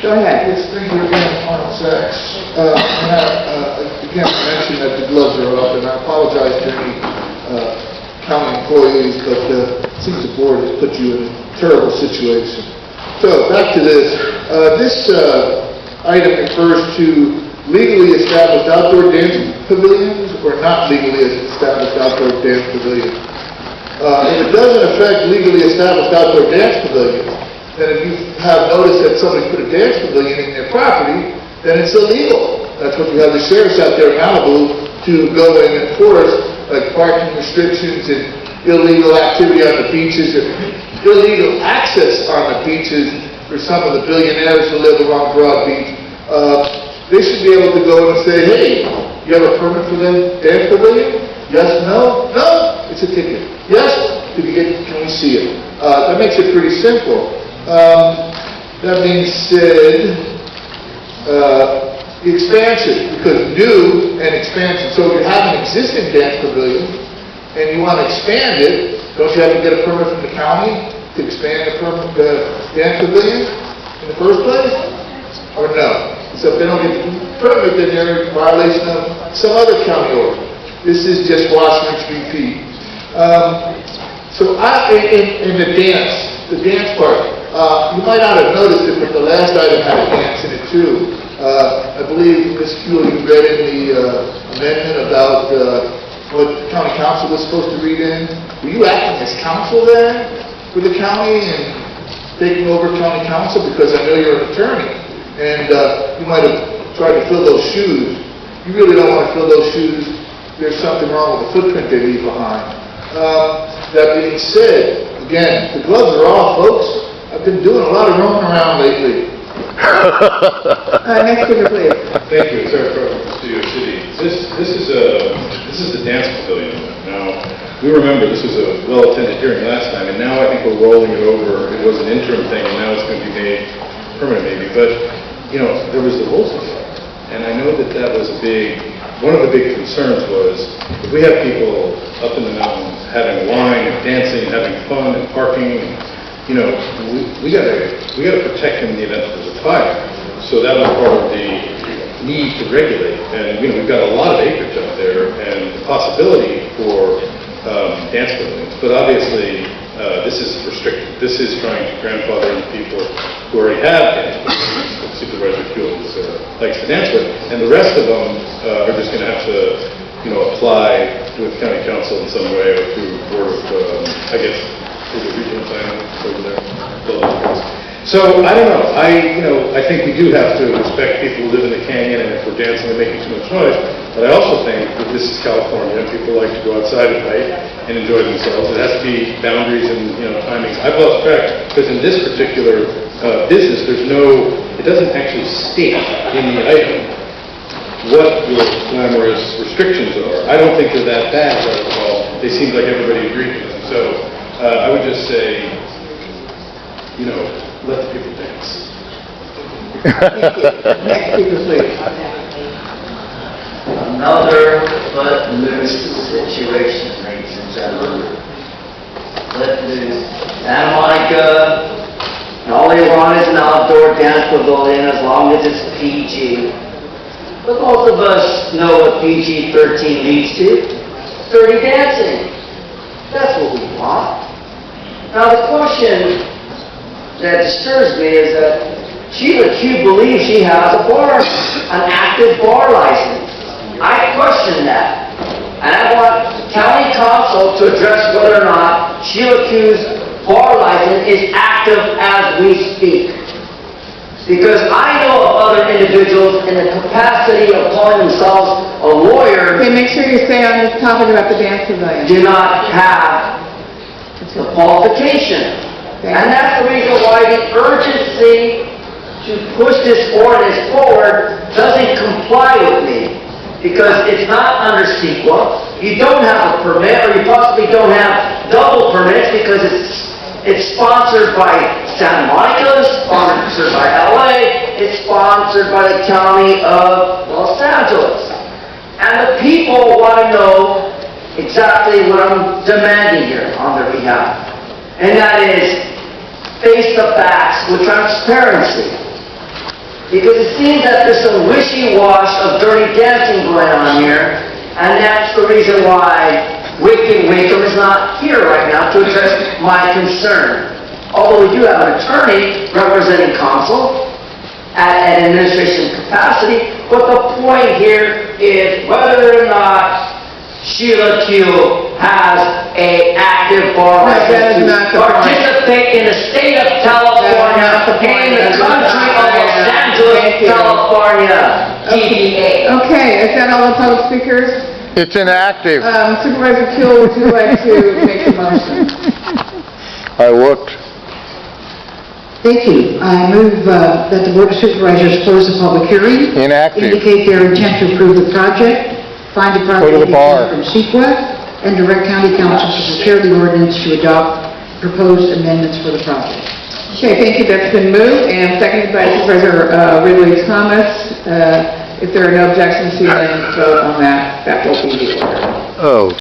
Go ahead. Yes, thank you again, Arnold Sachs. Again, I mentioned that the gloves are up, and I apologize to any county employees, but it seems the board has put you in a terrible situation. So, back to this. This item refers to legally established outdoor dance pavilions or not legally established outdoor dance pavilions. If it doesn't affect legally established outdoor dance pavilions, then if you have noticed that somebody put a dance pavilion in their property, then it's illegal. That's what you have the sheriffs out there in Malibu to go and enforce, like parking restrictions and illegal activity on the beaches and illegal access on the beaches for some of the billionaires who live along Broad Beach. They should be able to go and say, hey, you have a permit for the dance pavilion? Yes, no? No? It's a ticket. Yes? Can we see it? That makes it pretty simple. That being said, the expansion, because new and expansion, so if you have an existing dance pavilion and you want to expand it, don't you have to get a permit from the county to expand the dance pavilion in the first place? Or no? So if they don't get the permit, then they're in violation of some other county order. This is just wash, rinse, repeat. So in the dance part, you might not have noticed it, but the last item had a dance in it too. I believe, Ms. Kuehl, you read in the amendment about what the county council was supposed to read in. Were you acting as counsel there for the county and taking over county council? Because I know you're an attorney, and you might have tried to fill those shoes. You really don't want to fill those shoes. There's something wrong with the footprint they leave behind. That being said, again, the gloves are off, folks. I've been doing a lot of roaming around lately. Next speaker, please. Thank you. It's our program for Studio City. This is the dance pavilion. Now, we remember this was a well-attended hearing last time, and now I think we're rolling it over. It was an interim thing, and now it's going to be made permanent, maybe. But you know, there was the Wolseley Club, and I know that was one of the big concerns was if we have people up in the mountains having wine and dancing, having fun and parking. You know, we gotta protect them in the event that there's a fire. So that was part of the need to regulate. And you know, we've got a lot of acreage up there and the possibility for dance pavilions. But obviously, this is restricted. This is trying to grandfather in people who already have dance pavilions. Supervisor Kuehl likes to dance with, and the rest of them are just going to have to, you know, apply with county council in some way or through board of, I guess. The regional plan over there. So I don't know. I think we do have to respect people who live in the canyon, and if we're dancing and making too much noise. But I also think that this is California, and people like to go outside at night and enjoy themselves. It has to be boundaries and timings. I've lost track because in this particular business, it doesn't actually state in the item what your glamorous restrictions are. I don't think they're that bad at all. They seem like everybody agreed to them. So. I would just say, let the people dance. Next speaker, please. Another but loose situation, ladies and gentlemen. Let loose. Santa Monica, and all they want is an outdoor dance pavilion as long as it's PG. But most of us know what PG-13 leads to. Dirty dancing. That's what we want. Now the question that disturbs me is that Sheila Q believes she has an active bar license. I question that. And I want county council to address whether or not Sheila Q's bar license is active as we speak. Because I know of other individuals in the capacity of calling themselves a lawyer. Okay, make sure you stay on this topic about the dance pavilion. Do not have the qualification. Okay. And that's the reason why the urgency to push this ordinance forward doesn't comply with me. Because it's not under CEQA. You don't have a permit, or you possibly don't have double permits because it's sponsored by Santa Monica, it's sponsored by LA, it's sponsored by the county of Los Angeles. And the people want to know exactly what I'm demanding here on their behalf. And that is, face the facts with transparency. Because it seems that there's some wishy-wash of dirty dancing going on here, and that's the reason why Wickham is not here right now to address my concern. Although we do have an attorney representing council at an administration capacity, but the point here is whether or not Sheila Q has a active bar No, that license is to not the point. participate in the state of California not the point. and in the That is country not of right. Los Angeles, Thank you. California, DBA. Okay, is that all the public speakers? It's inactive. Supervisor Kuehl, would you like to make a motion? I looked. Thank you. I move that the Board of Supervisors close the public hearing. Inactive. Indicate their intent to approve the project, find the Go to the project bar. from CEQA, and direct county council to prepare the ordinance to adopt proposed amendments for the project. Okay, thank you, that's been moved and seconded by Supervisor Ridley Thomas. If there are no objections, you then vote on that. That will be the order. Oh.